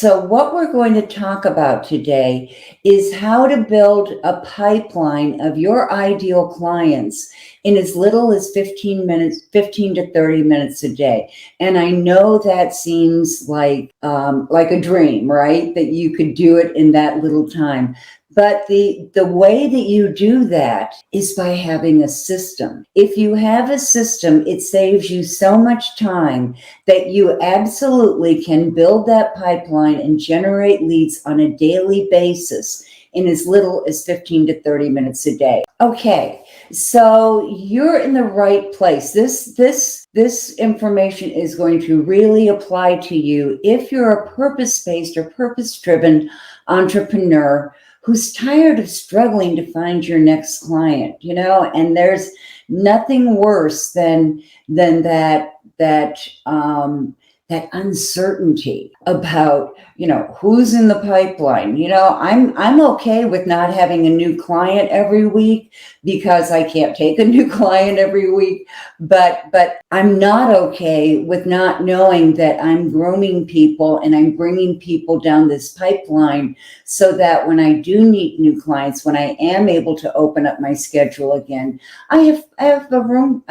So what we're going to talk about today is how to build a pipeline of your ideal clients in as little as 15 minutes, 15 to 30 minutes a day. And I know that seems like a dream, right? That you could do it in that little time. But the way that you do that is by having a system. If you have a system, it saves you so much time that you absolutely can build that pipeline and generate leads on a daily basis in as little as 15 to 30 minutes a day. Okay, so you're in the right place. This information is going to really apply to you if you're a purpose-based or purpose-driven entrepreneur who's tired of struggling to find your next client, and there's nothing worse than that uncertainty about, who's in the pipeline. I'm okay with not having a new client every week because I can't take a new client every week, but I'm not okay with not knowing that I'm grooming people and I'm bringing people down this pipeline so that when I do need new clients, when I am able to open up my schedule again, I have room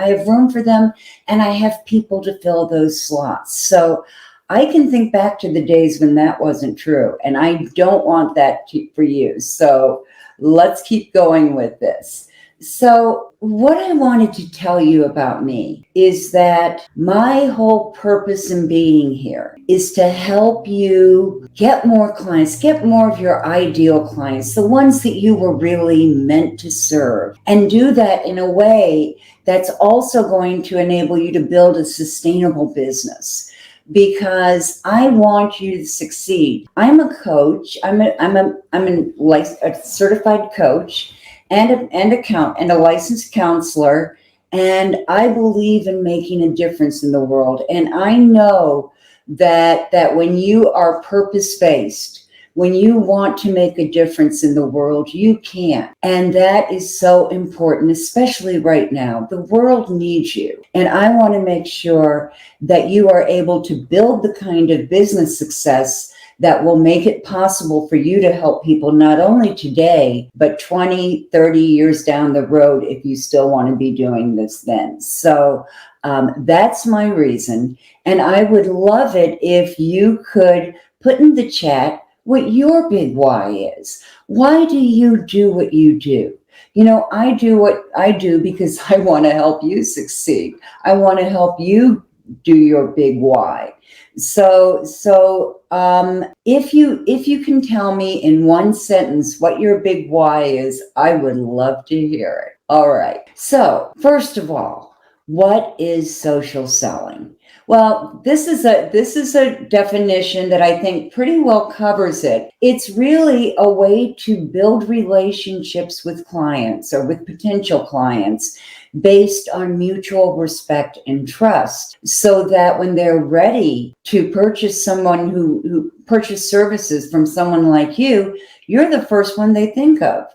for them, and I have people to fill those slots. So I can think back to the days when that wasn't true, and I don't want that for you. So let's keep going with this. So what I wanted to tell you about me is that my whole purpose in being here is to help you get more clients, get more of your ideal clients, the ones that you were really meant to serve, and do that in a way that's also going to enable you to build a sustainable business. Because I want you to succeed. I'm a coach. I'm a certified coach and a licensed counselor, and I believe in making a difference in the world. And I know that when you are purpose-based, when you want to make a difference in the world, you can. And that is so important, especially right now. The world needs you. And I want to make sure that you are able to build the kind of business success that will make it possible for you to help people not only today, but 20, 30 years down the road if you still want to be doing this then. So that's my reason. And I would love it if you could put in the chat what your big why is. Why do you do what you do? I do what I do because I want to help you succeed. I want to help you do your big why. So if you can tell me in one sentence what your big why is, I would love to hear it. All right. So first of all, what is social selling? Well, this is a definition that I think pretty well covers it. It's really a way to build relationships with clients or with potential clients based on mutual respect and trust, so that when they're ready to purchase who purchase services from someone like you, you're the first one they think of,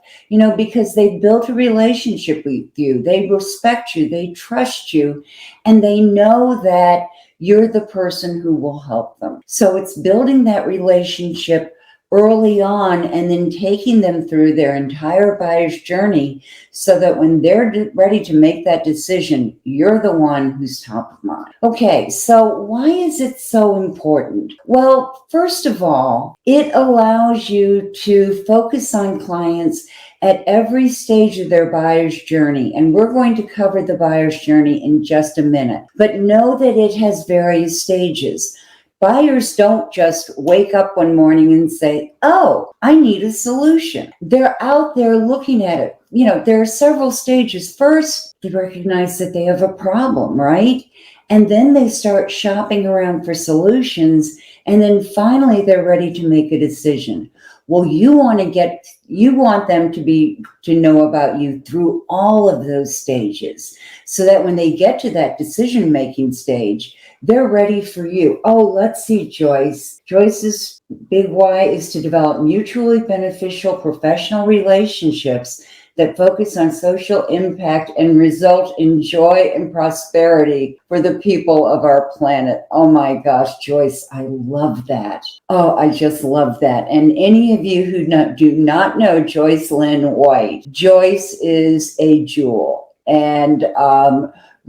because they built a relationship with you, they respect you, they trust you, and they know that you're the person who will help them. So it's building that relationship early on and then taking them through their entire buyer's journey so that when they're ready to make that decision, you're the one who's top of mind. Okay, so why is it so important? Well, first of all, it allows you to focus on clients at every stage of their buyer's journey. And we're going to cover the buyer's journey in just a minute. But know that it has various stages. Buyers don't just wake up one morning and say, oh, I need a solution. They're out there looking at it. There are several stages. First, they recognize that they have a problem, right? And then they start shopping around for solutions. And then finally, they're ready to make a decision. Well, you want them to know about you through all of those stages, so that when they get to that decision-making stage, they're ready for you. Oh, let's see, Joyce. Joyce's big why is to develop mutually beneficial professional relationships that focus on social impact and result in joy and prosperity for the people of our planet. Oh my gosh, Joyce, I love that. Oh, I just love that. And any of you who do not know Joyce Lynn White, Joyce is a jewel. And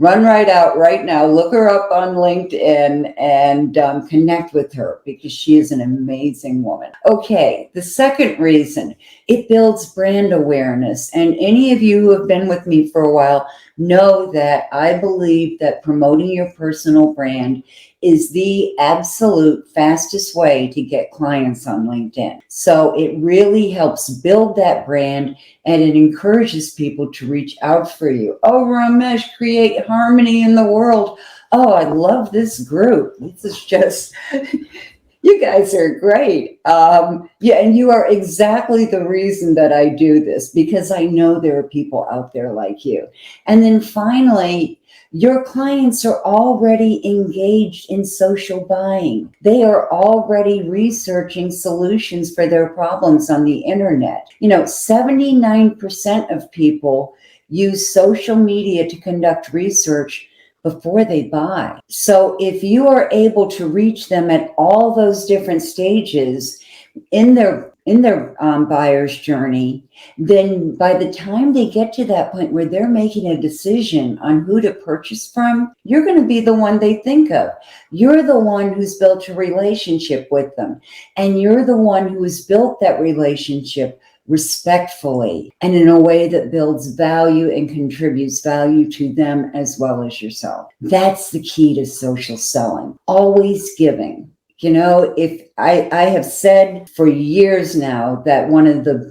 run right out right now, look her up on LinkedIn and connect with her because she is an amazing woman. Okay, the second reason, it builds brand awareness. And any of you who have been with me for a while know that I believe that promoting your personal brand is the absolute fastest way to get clients on LinkedIn. So it really helps build that brand and it encourages people to reach out for you. Oh, Ramesh, create harmony in the world. Oh, I love this group. This is just, you guys are great. Yeah, and you are exactly the reason that I do this because I know there are people out there like you. And then finally, your clients are already engaged in social buying. They are already researching solutions for their problems on the internet. 79% of people use social media to conduct research before they buy. So if you are able to reach them at all those different stages in their buyer's journey, then by the time they get to that point where they're making a decision on who to purchase from, you're going to be the one they think of. You're the one who's built a relationship with them, and you're the one who has built that relationship respectfully and in a way that builds value and contributes value to them as well as yourself. That's the key to social selling. Always giving. If I have said for years now that one of the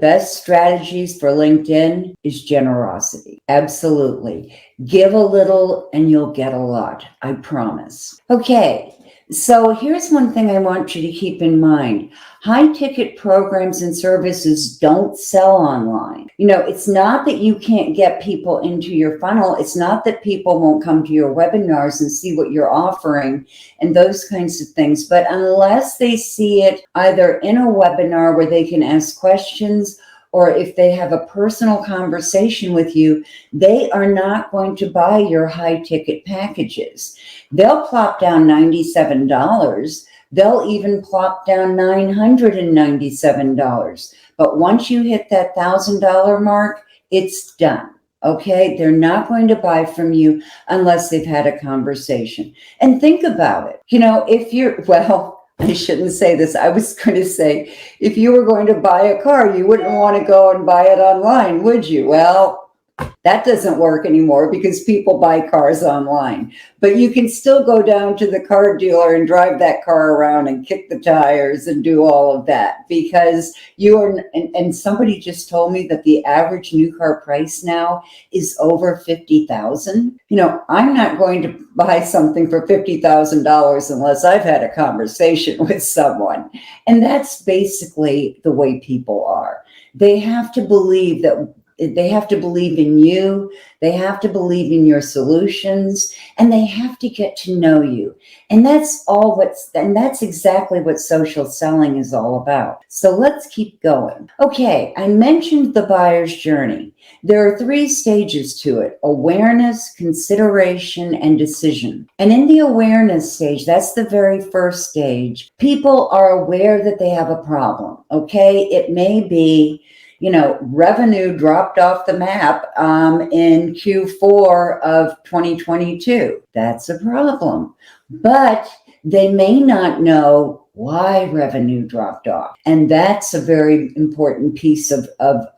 best strategies for LinkedIn is generosity. Absolutely. Give a little and you'll get a lot. I promise. Okay. So here's one thing I want you to keep in mind. High ticket programs and services don't sell online. It's not that you can't get people into your funnel. It's not that people won't come to your webinars and see what you're offering and those kinds of things. But unless they see it either in a webinar where they can ask questions or if they have a personal conversation with you, they are not going to buy your high ticket packages. They'll plop down $97. They'll even plop down $997. But once you hit that $1,000 mark, it's done. Okay, they're not going to buy from you unless they've had a conversation. And think about it. I shouldn't say this. I was going to say, if you were going to buy a car, you wouldn't want to go and buy it online, would you? Well, that doesn't work anymore because people buy cars online. But you can still go down to the car dealer and drive that car around and kick the tires and do all of that because and somebody just told me that the average new car price now is over $50,000. I'm not going to buy something for $50,000 unless I've had a conversation with someone. And that's basically the way people are. They have to believe that. They have to believe in you. They have to believe in your solutions, and they have to get to know you. And that's exactly what social selling is all about. So let's keep going. Okay, I mentioned the buyer's journey. There are 3 stages to it: awareness, consideration, and decision. And in the awareness stage, that's the very first stage, people are aware that they have a problem. Okay, it may be revenue dropped off the map in Q4 of 2022. That's a problem. But they may not know why revenue dropped off. And that's a very important piece of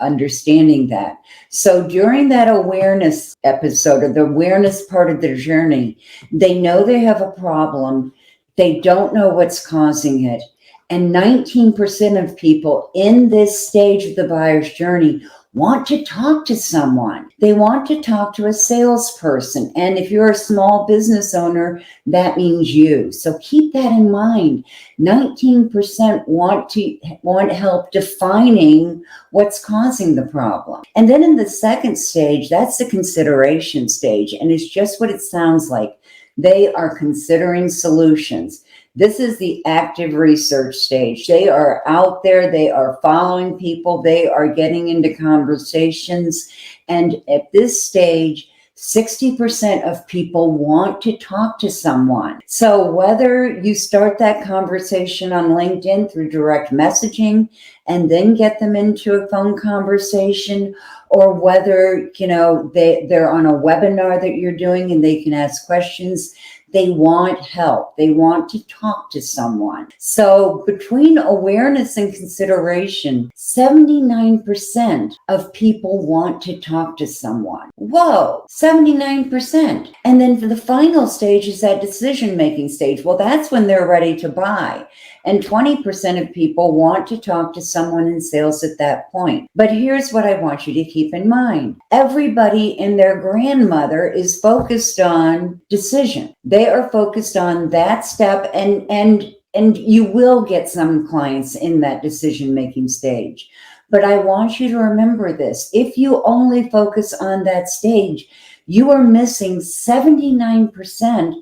understanding that. So during that awareness episode or the awareness part of their journey, they know they have a problem. They don't know what's causing it. And 19% of people in this stage of the buyer's journey want to talk to someone. They want to talk to a salesperson. And if you're a small business owner, that means you. So keep that in mind. 19% want help defining what's causing the problem. And then in the second stage, that's the consideration stage. And it's just what it sounds like. They are considering solutions. This is the active research stage. They are out there, they are following people, they are getting into conversations. And at this stage, 60% of people want to talk to someone. So whether you start that conversation on LinkedIn through direct messaging and then get them into a phone conversation, or whether, they're on a webinar that you're doing and they can ask questions, they want help. They want to talk to someone. So between awareness and consideration, 79% of people want to talk to someone. Whoa, 79%. And then for the final stage is that decision-making stage. Well, that's when they're ready to buy. And 20% of people want to talk to someone in sales at that point. But here's what I want you to keep in mind. Everybody and their grandmother is focused on decision. They are focused on that step, and you will get some clients in that decision-making stage. But I want you to remember this. If you only focus on that stage, you are missing 79%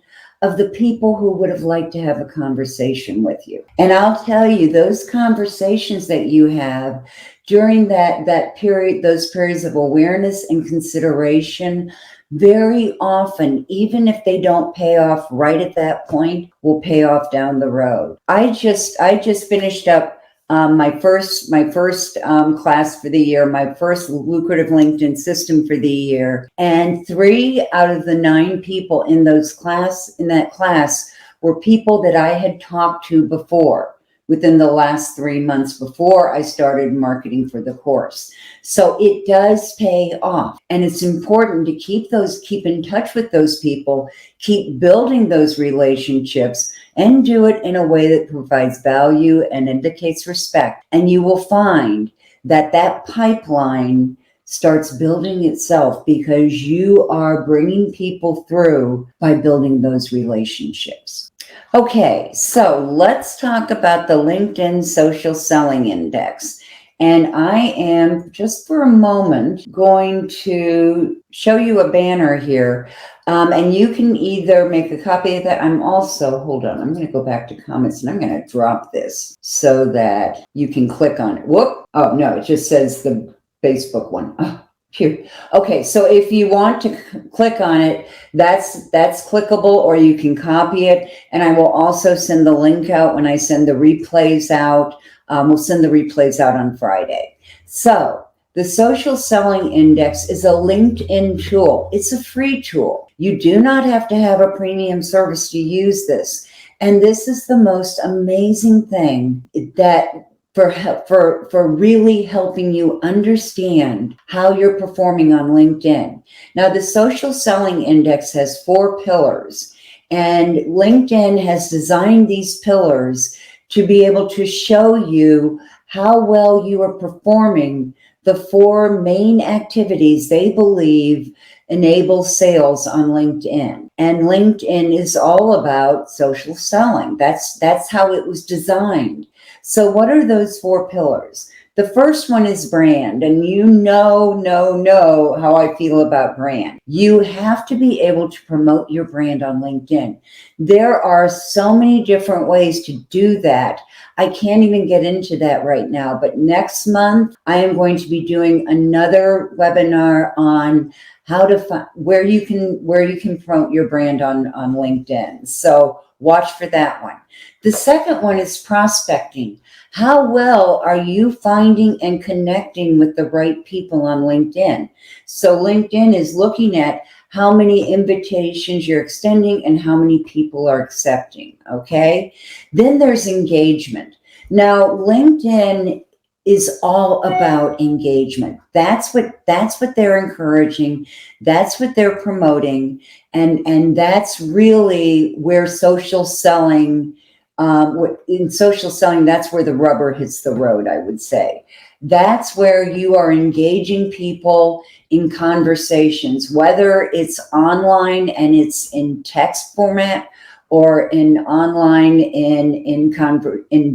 of the people who would have liked to have a conversation with you. And I'll tell you, those conversations that you have during that period, those periods of awareness and consideration, very often, even if they don't pay off right at that point, will pay off down the road. I just finished up my first class for the year, my first lucrative LinkedIn system for the year, and 3 out of the 9 people in that class were people that I had talked to before within the last 3 months before I started marketing for the course. So it does pay off, and it's important to keep in touch with those people, keep building those relationships, and do it in a way that provides value and indicates respect. And you will find that pipeline starts building itself because you are bringing people through by building those relationships. Okay, so let's talk about the LinkedIn Social Selling Index. And I am, just for a moment, going to show you a banner here. And you can either make a copy of that. Hold on, I'm going to go back to comments and I'm going to drop this so that you can click on it. Whoop. Oh, no, it just says the Facebook one. Oh, phew. Okay, so if you want to click on it, that's clickable, or you can copy it. And I will also send the link out when I send the replays out. We'll send the replays out on Friday. So the Social Selling Index is a LinkedIn tool. It's a free tool. You do not have to have a premium service to use this. And this is the most amazing thing that for really helping you understand how you're performing on LinkedIn. Now, the Social Selling Index has 4 pillars, and LinkedIn has designed these pillars to be able to show you how well you are performing the 4 main activities they believe enable sales on LinkedIn. And LinkedIn is all about social selling. That's how it was designed. So what are those 4 pillars? The first one is brand, and you know how I feel about brand. You have to be able to promote your brand on LinkedIn. There are so many different ways to do that. I can't even get into that right now, but next month I am going to be doing another webinar on how to find where you can promote your brand on LinkedIn. So watch for that one. The second one is prospecting. How well are you finding and connecting with the right people on LinkedIn? So LinkedIn is looking at how many invitations you're extending and how many people are accepting, okay? Then there's engagement. Now, LinkedIn is all about engagement. That's what they're encouraging. That's what they're promoting. And that's really where social selling, in social selling, that's where the rubber hits the road, I would say. That's where you are engaging people in conversations, whether it's online and it's in text format, or in online in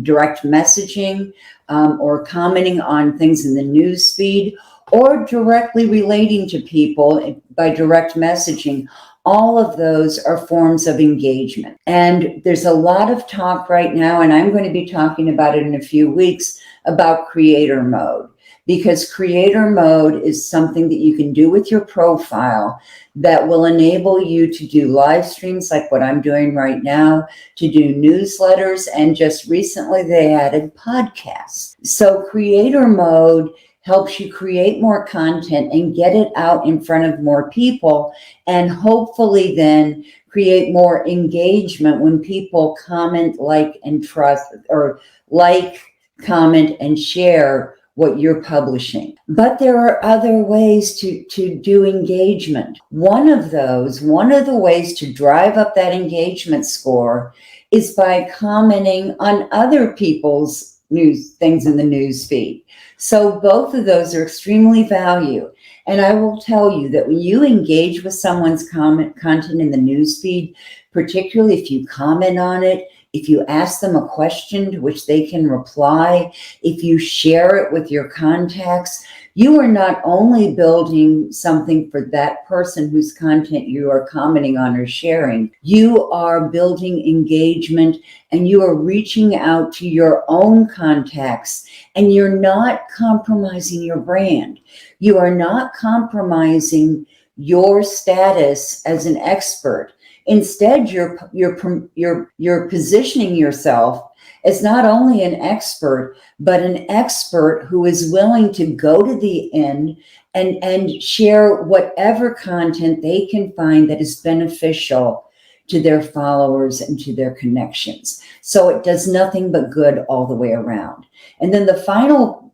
direct messaging, or commenting on things in the news feed, or directly relating to people by direct messaging. All of those are forms of engagement. And there's a lot of talk right now, and I'm going to be talking about it in a few weeks, about creator mode. Because creator mode is something that you can do with your profile that will enable you to do live streams like what I'm doing right now, to do newsletters, and just recently they added podcasts. So creator mode helps you create more content and get it out in front of more people, and hopefully then create more engagement when people comment, like, and trust, or like, comment, and share what you're publishing. But there are other ways to do engagement. One of the ways to drive up that engagement score is by commenting on other people's news things in the news feed. So both of those are extremely valuable. And I will tell you that when you engage with someone's content in the news feed, particularly if you comment on it, if you ask them a question to which they can reply, if you share it with your contacts, you are not only building something for that person whose content you are commenting on or sharing, you are building engagement, and you are reaching out to your own contacts, and you're not compromising your brand. You are not compromising your status as an expert. Instead, you're positioning yourself as not only an expert, but an expert who is willing to go to the end and share whatever content they can find that is beneficial to their followers and to their connections. So it does nothing but good all the way around. And then the final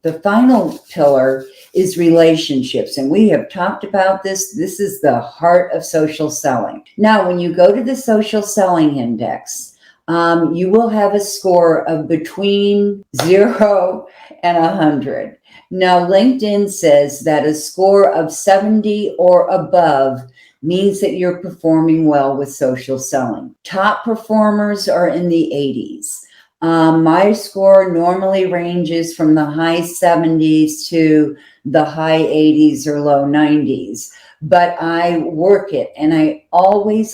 pillar is relationships. And we have talked about this. This is the heart of social selling. Now, when you go to the social selling index, you will have a score of between 0 and 100. Now, LinkedIn says that a score of 70 or above means that you're performing well with social selling. Top performers are in the 80s. My score normally ranges from the high 70s to the high 80s or low 90s. But I work it, and I always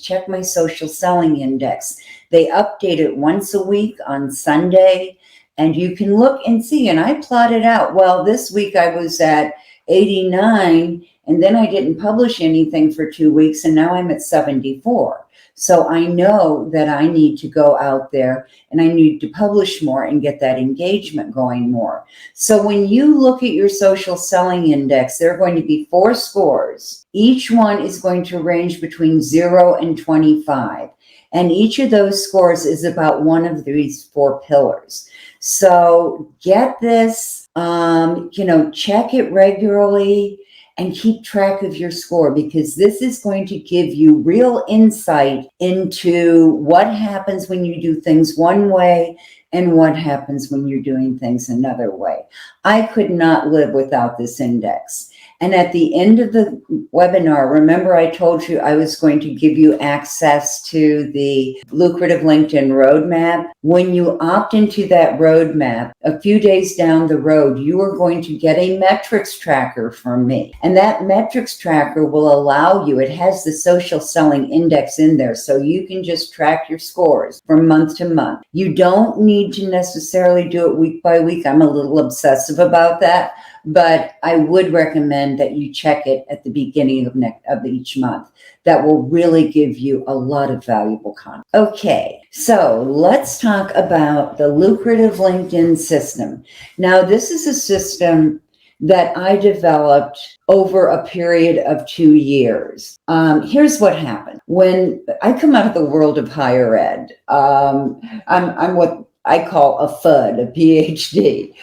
check my social selling index. They update it once a week on Sunday, and you can look and see. And I plotted out, well, this week I was at 89, and then I didn't publish anything for 2 weeks, and now I'm at 74. So I know that I need to go out there and I need to publish more and get that engagement going more. So when you look at your social selling index, there are going to be 4 scores. Each one is going to range between 0 and 25. And each of those scores is about one of these 4 pillars. So get this, check it regularly and keep track of your score, because this is going to give you real insight into what happens when you do things one way and what happens when you're doing things another way. I could not live without this index. And at the end of the webinar, remember I told you I was going to give you access to the lucrative LinkedIn roadmap. When you opt into that roadmap, a few days down the road, you are going to get a metrics tracker from me. And that metrics tracker will allow you, it has the social selling index in there, so you can just track your scores from month to month. You don't need to necessarily do it week by week. I'm a little obsessive about that. But I would recommend that you check it at the beginning of each month. That will really give you a lot of valuable content. Okay, so let's talk about the lucrative LinkedIn system. Now, this is a system that I developed over a period of 2 years. Here's what happened. When I come out of the world of higher ed, I'm what I call a FUD, a PhD.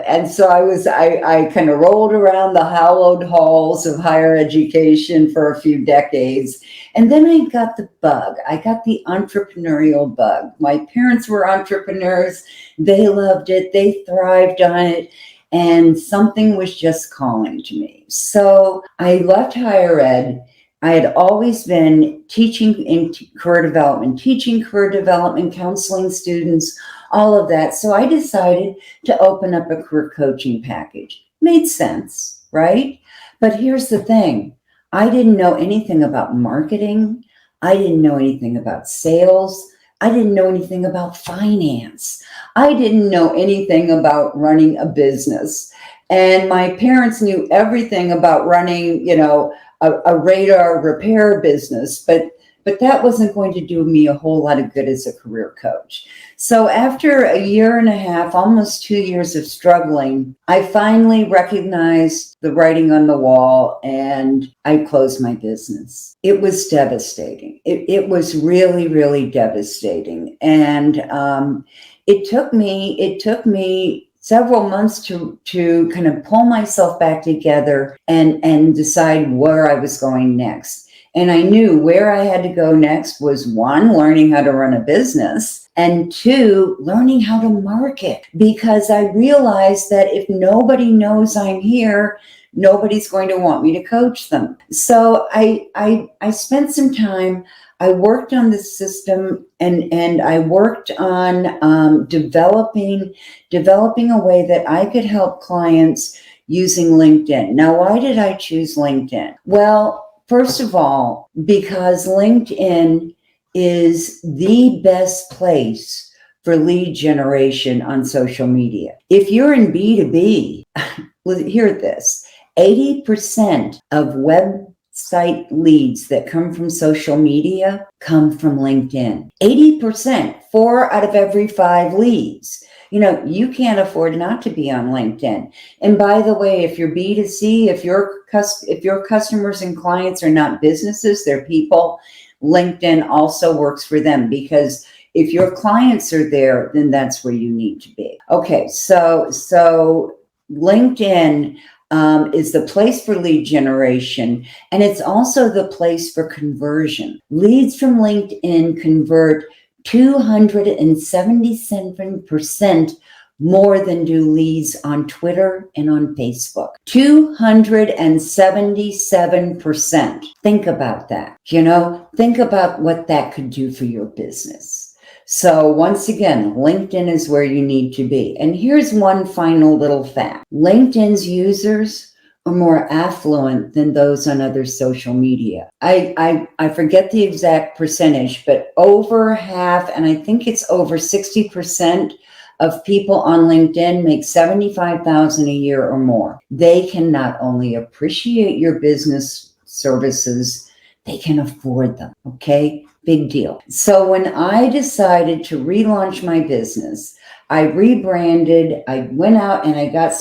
And so I kind of rolled around the hallowed halls of higher education for a few decades. And then I got the bug. I got the entrepreneurial bug. My parents were entrepreneurs. They loved it. They thrived on it. And something was just calling to me. So I left higher ed. I had always been teaching in career development, counseling students, all of that. So I decided to open up a career coaching package. Made sense, right? But here's the thing. I didn't know anything about marketing. I didn't know anything about sales. I didn't know anything about finance. I didn't know anything about running a business. And my parents knew everything about running, a radar repair business, but that wasn't going to do me a whole lot of good as a career coach. So after a year and a half, almost 2 years of struggling, I finally recognized the writing on the wall and I closed my business. It was devastating. It was really, really devastating. And it took me several months to kind of pull myself back together and decide where I was going next. And I knew where I had to go next was, one, learning how to run a business, and two, learning how to market, because I realized that if nobody knows I'm here, nobody's going to want me to coach them. So I spent some time. I worked on the system and I worked on developing a way that I could help clients using LinkedIn. Now, why did I choose LinkedIn? Well, first of all, because LinkedIn is the best place for lead generation on social media. If you're in B2B, hear this, 80% of website leads that come from social media come from LinkedIn. 80%, 4 out of every 5 leads. You can't afford not to be on LinkedIn. And by the way, if you're B2C, if your customers and clients are not businesses, they're people, LinkedIn also works for them, because if your clients are there, then that's where you need to be. Okay, so LinkedIn is the place for lead generation, and it's also the place for conversion. Leads from LinkedIn convert 277% more than do leads on Twitter and on Facebook. 277%. Think about that. Think about what that could do for your business. So once again, LinkedIn is where you need to be. And here's one final little fact. LinkedIn's users are more affluent than those on other social media. I forget the exact percentage, but over half, and I think it's over 60% of people on LinkedIn make $75,000 a year or more. They can not only appreciate your business services, they can afford them. Okay? Big deal. So when I decided to relaunch my business, I rebranded, I went out and I got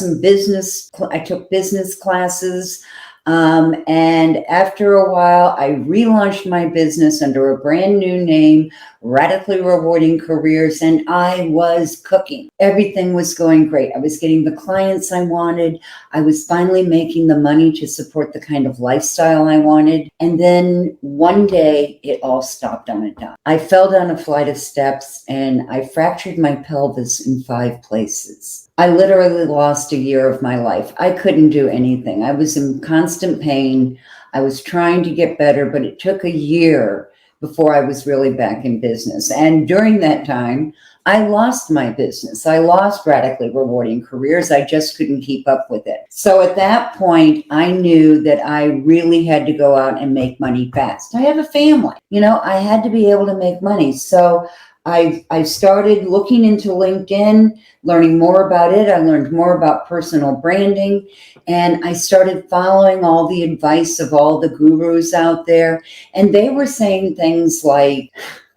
I took business classes. And after a while, I relaunched my business under a brand new name, Radically Rewarding Careers, and I was cooking. Everything was going great. I was getting the clients I wanted. I was finally making the money to support the kind of lifestyle I wanted. And then one day, it all stopped on a dime. I fell down a flight of steps and I fractured my pelvis in 5 places. I literally lost a year of my life. I couldn't do anything. I was in constant pain. I was trying to get better, but it took a year before I was really back in business. And during that time, I lost my business. I lost Radically Rewarding Careers. I just couldn't keep up with it. So at that point, I knew that I really had to go out and make money fast. I have a family. I had to be able to make money. So I started looking into LinkedIn, learning more about it. I learned more about personal branding, and I started following all the advice of all the gurus out there. And they were saying things like,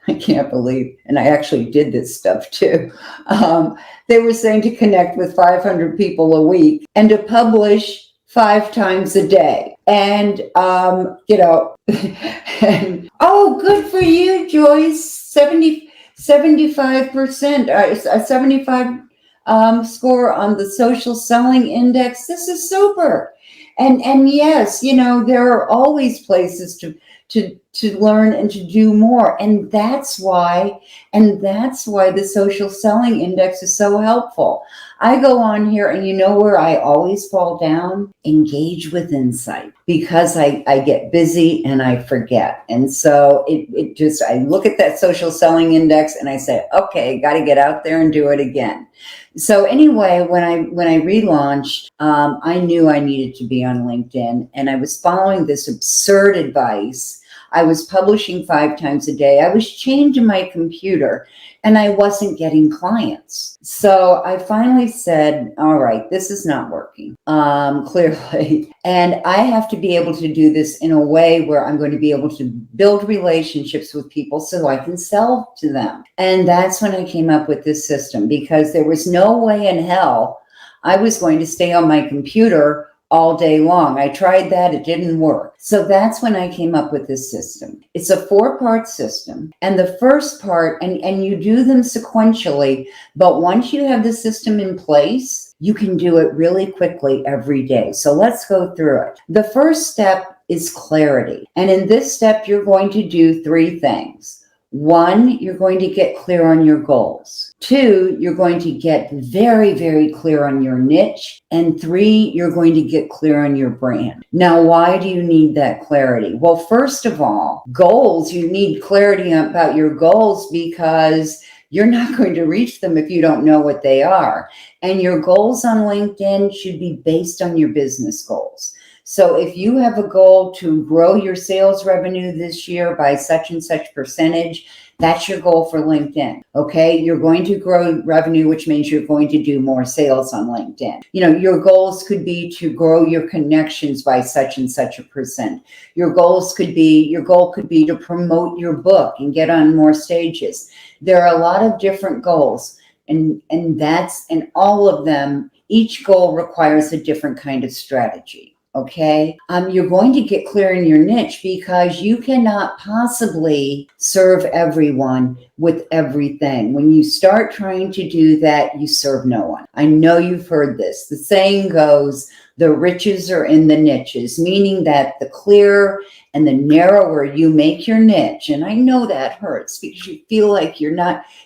I can't believe, and I actually did this stuff too. They were saying to connect with 500 people a week and to publish 5 times a day. And, and, oh, good for you, Joyce. 75%, a 75 score on the social selling index. This is super. And yes, there are always places to learn and to do more. And that's why the social selling index is so helpful. I go on here and where I always fall down? Engage with insight, because I get busy and I forget. And so I look at that social selling index and I say, okay, got to get out there and do it again. So anyway, when I relaunched, I knew I needed to be on LinkedIn, and I was following this absurd advice. I was publishing 5 times a day. I was chained to my computer, and I wasn't getting clients. So I finally said, all right, this is not working, clearly. And I have to be able to do this in a way where I'm going to be able to build relationships with people so I can sell to them. And that's when I came up with this system, because there was no way in hell I was going to stay on my computer all day long. I tried that, it didn't work. So that's when I came up with this system. It's a 4-part system. And the first part, and you do them sequentially, but once you have the system in place, you can do it really quickly every day. So let's go through it. The first step is clarity. And in this step, you're going to do 3 things. 1, you're going to get clear on your goals. 2, you're going to get very, very clear on your niche. And 3, you're going to get clear on your brand. Now, why do you need that clarity? Well, first of all, goals, you need clarity about your goals because you're not going to reach them if you don't know what they are. And your goals on LinkedIn should be based on your business goals. So if you have a goal to grow your sales revenue this year by such and such percentage, that's your goal for LinkedIn. Okay. You're going to grow revenue, which means you're going to do more sales on LinkedIn. Your goals could be to grow your connections by such and such a percent. Your goal could be to promote your book and get on more stages. There are a lot of different goals, and all of them, each goal requires a different kind of strategy. Okay. You're going to get clear in your niche because you cannot possibly serve everyone with everything. When you start trying to do that, you serve no one. I know you've heard this. The saying goes, the riches are in the niches, meaning that the clearer and the narrower you make your niche. And I know that hurts because you feel like you're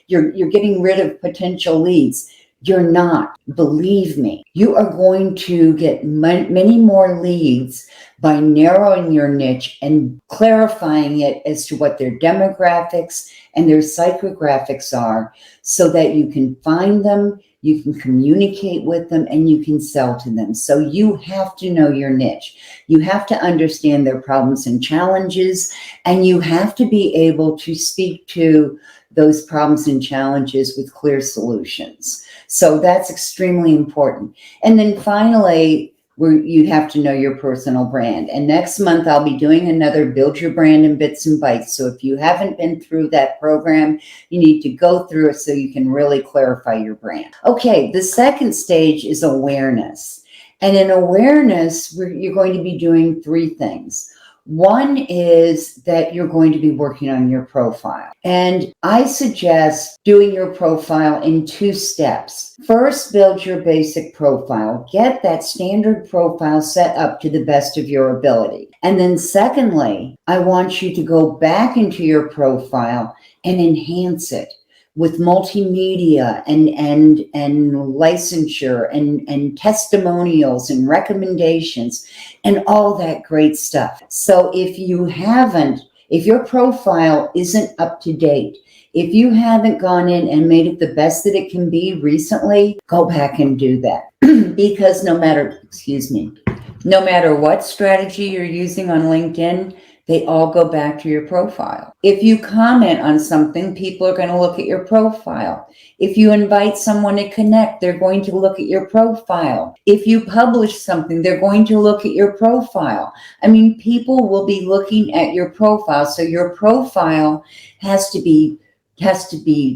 getting rid of potential leads. You're not. Believe me, you are going to get many more leads by narrowing your niche and clarifying it as to what their demographics and their psychographics are so that you can find them, you can communicate with them, and you can sell to them. So you have to know your niche. You have to understand their problems and challenges, and you have to be able to speak to those problems and challenges with clear solutions. So that's extremely important. And then finally, you have to know your personal brand. And next month, I'll be doing another Build Your Brand in Bits and Bytes. So if you haven't been through that program, you need to go through it so you can really clarify your brand. Okay, the second stage is awareness. And in awareness, you're going to be doing 3 things. 1 is that you're going to be working on your profile. And I suggest doing your profile in 2 steps. First, build your basic profile. Get that standard profile set up to the best of your ability. And then secondly, I want you to go back into your profile and enhance it with multimedia and licensure and testimonials and recommendations and all that great stuff. So if your profile isn't up to date, if you haven't gone in and made it the best that it can be recently, go back and do that. Because no matter what strategy you're using on LinkedIn, they all go back to your profile. If you comment on something, people are going to look at your profile. If you invite someone to connect, they're going to look at your profile. If you publish something, they're going to look at your profile. I mean, people will be looking at your profile. So your profile has to be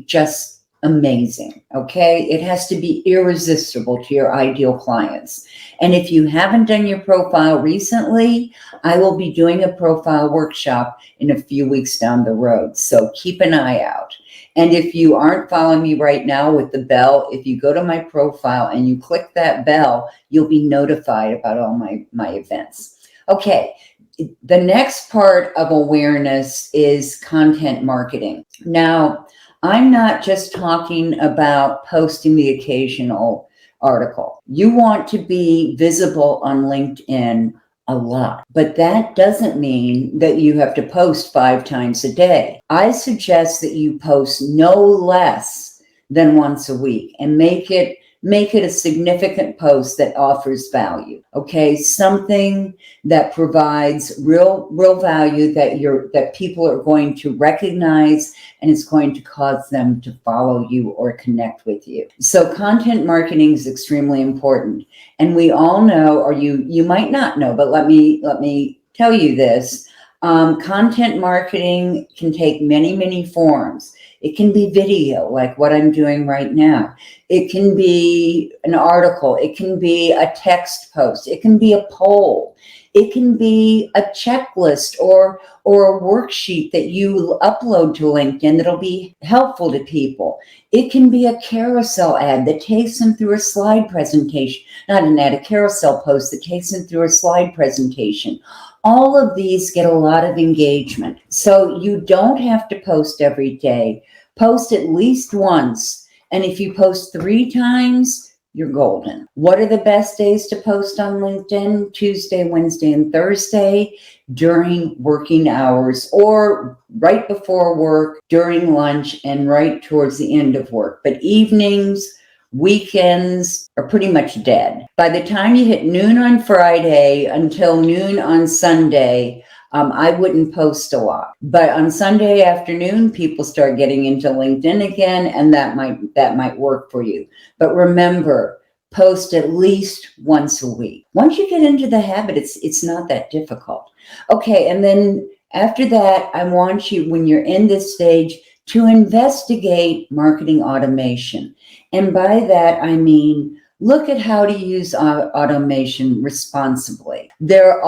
just amazing. Okay. It has to be irresistible to your ideal clients. And if you haven't done your profile recently, I will be doing a profile workshop in a few weeks down the road. So keep an eye out. And if you aren't following me right now with the bell, if you go to my profile and you click that bell, you'll be notified about all my events. Okay. The next part of awareness is content marketing. Now, I'm not just talking about posting the occasional article. You want to be visible on LinkedIn a lot, but that doesn't mean that you have to post 5 times a day. I suggest that you post no less than once a week and make it make it a significant post that offers value. Okay, something that provides real value that people are going to recognize and is going to cause them to follow you or connect with you. So content marketing is extremely important. And we all know, or you might not know, but let me tell you this. Content marketing can take many forms. It can be video, like what I'm doing right now. It can be an article. It can be a text post. It can be a poll. It can be a checklist or a worksheet that you upload to LinkedIn that'll be helpful to people. It can be a carousel ad that takes them through a slide presentation, not an ad, a carousel post that takes them through a slide presentation. All of these get a lot of engagement. So you don't have to post every day. Post at least once. And if you post 3 times, you're golden. What are the best days to post on LinkedIn? Tuesday, Wednesday, and Thursday during working hours, or right before work, during lunch, and right towards the end of work. But evenings, weekends are pretty much dead. By the time you hit noon on Friday until noon on Sunday, I wouldn't post a lot. But on Sunday afternoon, people start getting into LinkedIn again, and that might work for you. But remember, post at least once a week. Once you get into the habit, it's not that difficult. Okay, and then after that, I want you, when you're in this stage, to investigate marketing automation. And by that, I mean, look at how to use automation responsibly. There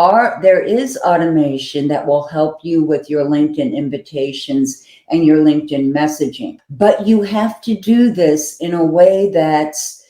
is automation that will help you with your LinkedIn invitations and your LinkedIn messaging, but you have to do this in a way that's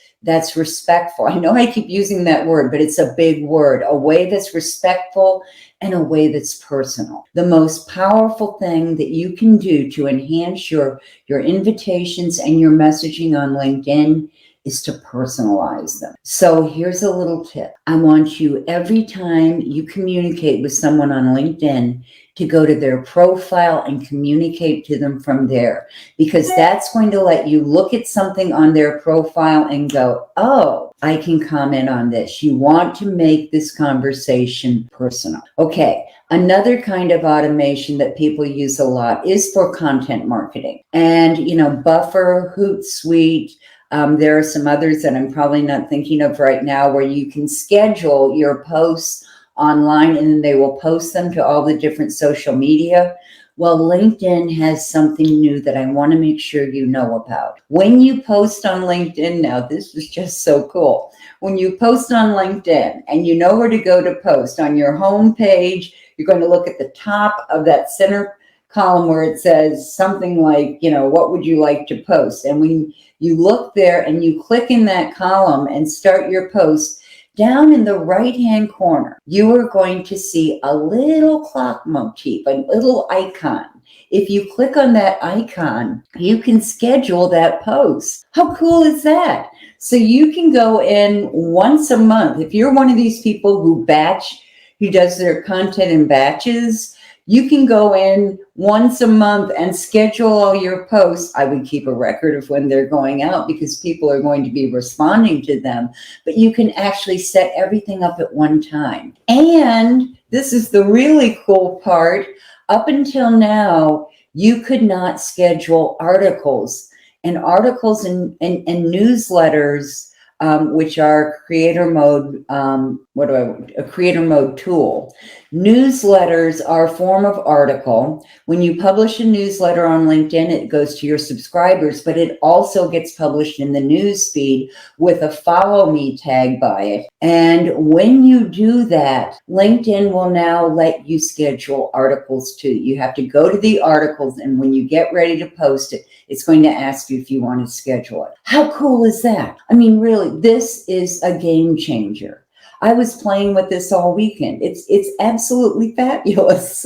respectful. I know I keep using that word, but it's a big word. A way that's respectful and a way that's personal. The most powerful thing that you can do to enhance your invitations and your messaging on LinkedIn is to personalize them. So here's a little tip. I want you, every time you communicate with someone on LinkedIn, to go to their profile and communicate to them from there, because that's going to let you look at something on their profile and go, oh, I can comment on this. You want to make this conversation personal. Okay, another kind of automation that people use a lot is for content marketing. And, Buffer, Hootsuite, there are some others that I'm probably not thinking of right now, where you can schedule your posts online and then they will post them to all the different social media. Well, LinkedIn has something new that I want to make sure you know about. When you post on LinkedIn now, this is just so cool. When you post on LinkedIn and you know where to go to post, on your home page, you're going to look at the top of that center column where it says something like, what would you like to post? And when you look there and you click in that column and start your post, down in the right-hand corner, you are going to see a little clock motif, a little icon. If you click on that icon, you can schedule that post. How cool is that? So you can go in once a month. If you're one of these people who does their content in batches, you can go in once a month and schedule all your posts. I would keep a record of when they're going out because people are going to be responding to them, but you can actually set everything up at one time. And this is the really cool part. Up until now, you could not schedule articles and newsletters, which are creator mode, a creator mode tool. Newsletters are a form of article. When you publish a newsletter on LinkedIn, it goes to your subscribers, but it also gets published in the news feed with a follow me tag by it. And when you do that, LinkedIn will now let you schedule articles too. You have to go to the articles, and when you get ready to post it, it's going to ask you if you want to schedule it. How cool is that? I mean, really, this is a game changer. I was playing with this all weekend. It's absolutely fabulous.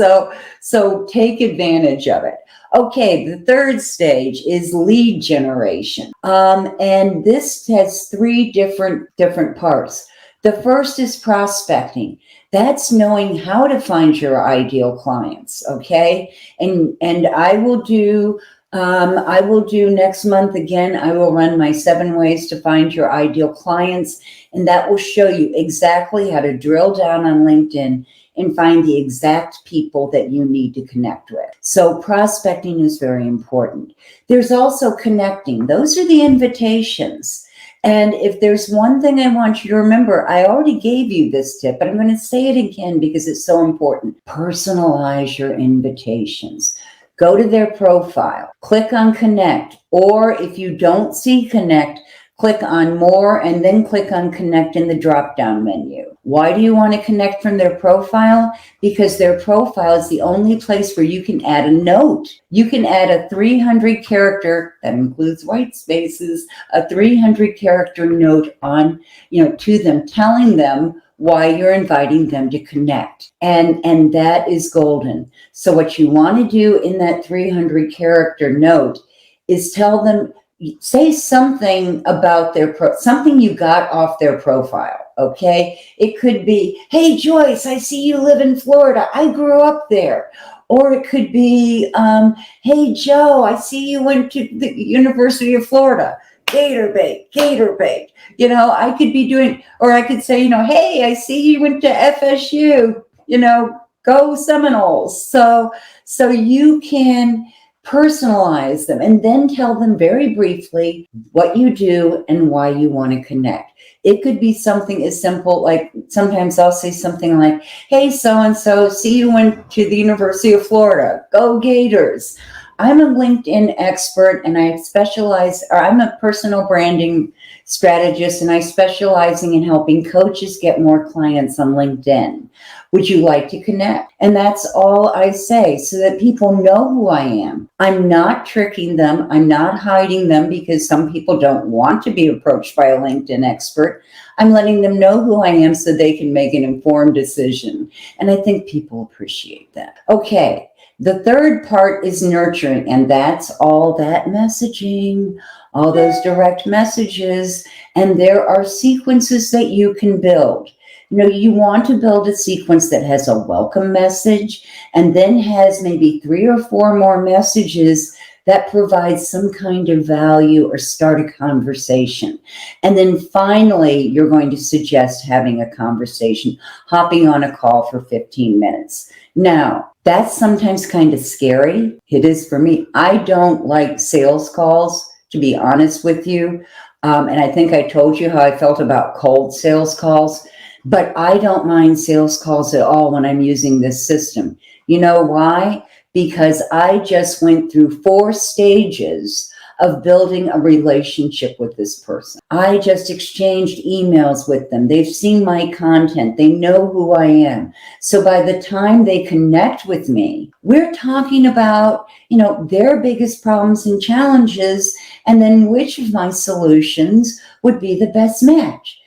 So take advantage of it. Okay, the third stage is lead generation. And this has 3 different parts. The first is prospecting. That's knowing how to find your ideal clients, okay? And I will do I will do next month again. I will run my 7 ways to find your ideal clients, and that will show you exactly how to drill down on LinkedIn and find the exact people that you need to connect with. So prospecting is very important. There's also connecting. Those are the invitations. And if there's one thing I want you to remember, I already gave you this tip, but I'm going to say it again because it's so important. Personalize your invitations. Go to their profile, click on connect, or if you don't see connect, click on more and then click on connect in the drop-down menu. Why do you want to connect from their profile? Because their profile is the only place where you can add a note. You can add a 300 character, that includes white spaces, a 300 character note on, to them, telling them why you're inviting them to connect. And that is golden. So what you want to do in that 300 character note is tell them, say something about something you got off their profile. Okay. It could be, hey, Joyce, I see you live in Florida. I grew up there. Or it could be, hey, Joe, I see you went to the University of Florida. Gator bait. I could be doing, or I could say, hey, I see you went to FSU, go Seminoles. So you can personalize them and then tell them very briefly what you do and why you want to connect. It could be something as simple, like sometimes I'll say something like, hey, so-and-so, see you went to the University of Florida, go Gators. I'm a LinkedIn expert and I'm a personal branding strategist and I specializing in helping coaches get more clients on LinkedIn. Would you like to connect? And that's all I say so that people know who I am. I'm not tricking them. I'm not hiding them because some people don't want to be approached by a LinkedIn expert. I'm letting them know who I am so they can make an informed decision. And I think people appreciate that. Okay. The third part is nurturing, and that's all that messaging, all those direct messages, and there are sequences that you can build. You want to build a sequence that has a welcome message and then has maybe 3 or 4 more messages that provide some kind of value or start a conversation. And then finally, you're going to suggest having a conversation, hopping on a call for 15 minutes. Now, that's sometimes kind of scary. It is for me. I don't like sales calls, to be honest with you. And I think I told you how I felt about cold sales calls, but I don't mind sales calls at all when I'm using this system. You know why? Because I just went through 4 stages of building a relationship with this person. I just exchanged emails with them. They've seen my content. They know who I am. So by the time they connect with me, we're talking about, their biggest problems and challenges, and then which of my solutions would be the best match.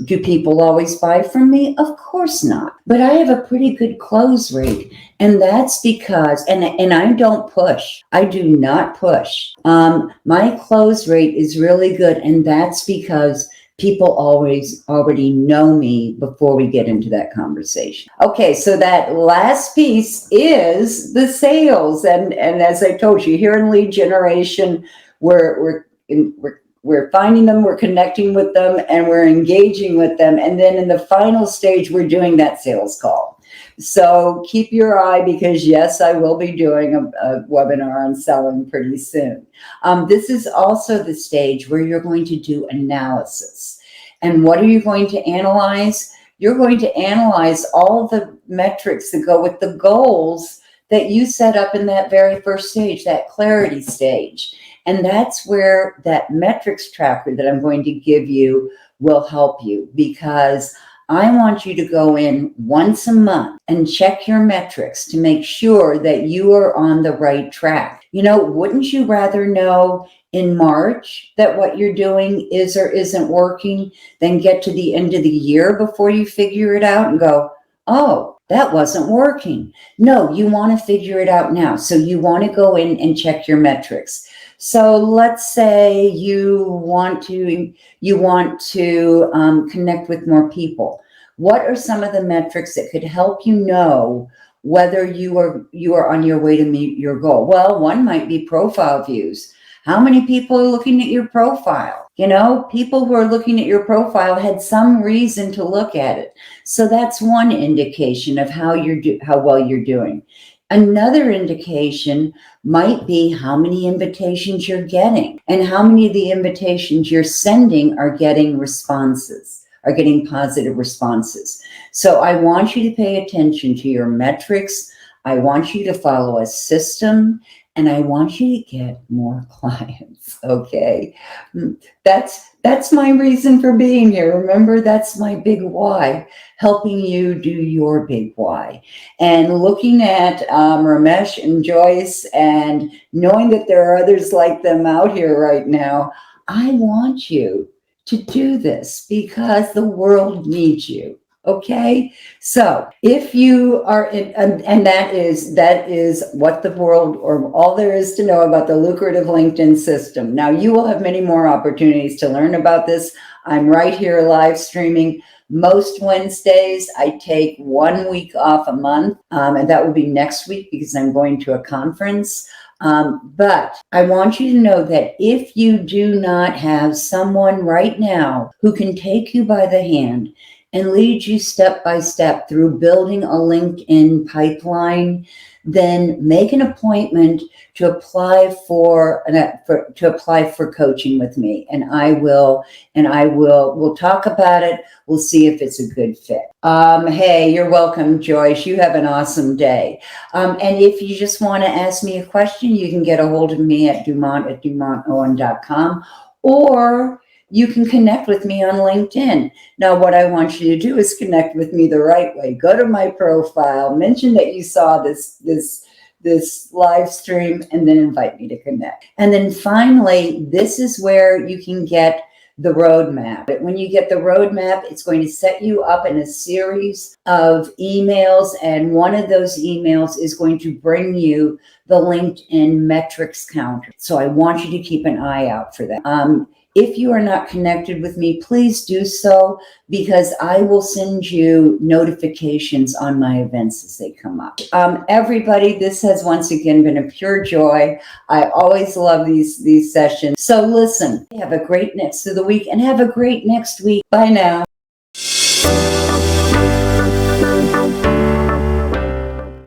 Do people always buy from me? Of course not. But I have a pretty good close rate. And that's because, and I don't push. I do not push. My close rate is really good. And that's because people always already know me before we get into that conversation. Okay, so that last piece is the sales. And as I told you, here in lead generation, we're finding them, we're connecting with them, and we're engaging with them. And then in the final stage, we're doing that sales call. So keep your eye because, yes, I will be doing a webinar on selling pretty soon. This is also the stage where you're going to do analysis. And what are you going to analyze? You're going to analyze all the metrics that go with the goals that you set up in that very first stage, that clarity stage. And that's where that metrics tracker that I'm going to give you will help you, because I want you to go in once a month and check your metrics to make sure that you are on the right track. Wouldn't you rather know in March that what you're doing is or isn't working than get to the end of the year before you figure it out and go, oh, that wasn't working? No, you want to figure it out now. So you want to go in and check your metrics. So let's say you want to connect with more people. What are some of the metrics that could help you know whether you are on your way to meet your goal. Well, one might be profile views. How many people are looking at your profile? People who are looking at your profile had some reason to look at it. So that's one indication of how well you're doing. Another indication might be how many invitations you're getting and how many of the invitations you're sending are getting positive responses. So I want you to pay attention to your metrics. I want you to follow a system, and I want you to get more clients. Okay. That's my reason for being here. Remember, that's my big why, helping you do your big why. And looking at Ramesh and Joyce and knowing that there are others like them out here right now, I want you to do this because the world needs you. Okay, so if you are in, and that is what the world, or all there is to know about the lucrative LinkedIn system. Now, you will have many more opportunities to learn about this. I'm right here live streaming most Wednesdays. I take 1 week off a month, and that will be next week because I'm going to a conference. But I want you to know that if you do not have someone right now who can take you by the hand and lead you step by step through building a LinkedIn pipeline, then make an appointment to apply for coaching with me, and we'll talk about it. We'll see if it's a good fit. Hey, you're welcome, Joyce. You have an awesome day. And if you just want to ask me a question, you can get a hold of me at dumont@dumontowen.com, or you can connect with me on LinkedIn. Now, what I want you to do is connect with me the right way. Go to my profile, mention that you saw this live stream, and then invite me to connect. And then finally, this is where you can get the roadmap. When you get the roadmap, it's going to set you up in a series of emails, and one of those emails is going to bring you the LinkedIn metrics counter. So I want you to keep an eye out for that. If you are not connected with me, please do so, because I will send you notifications on my events as they come up. Everybody, this has once again been a pure joy. I always love these sessions. So listen, have a great next of the week, and have a great next week. Bye now.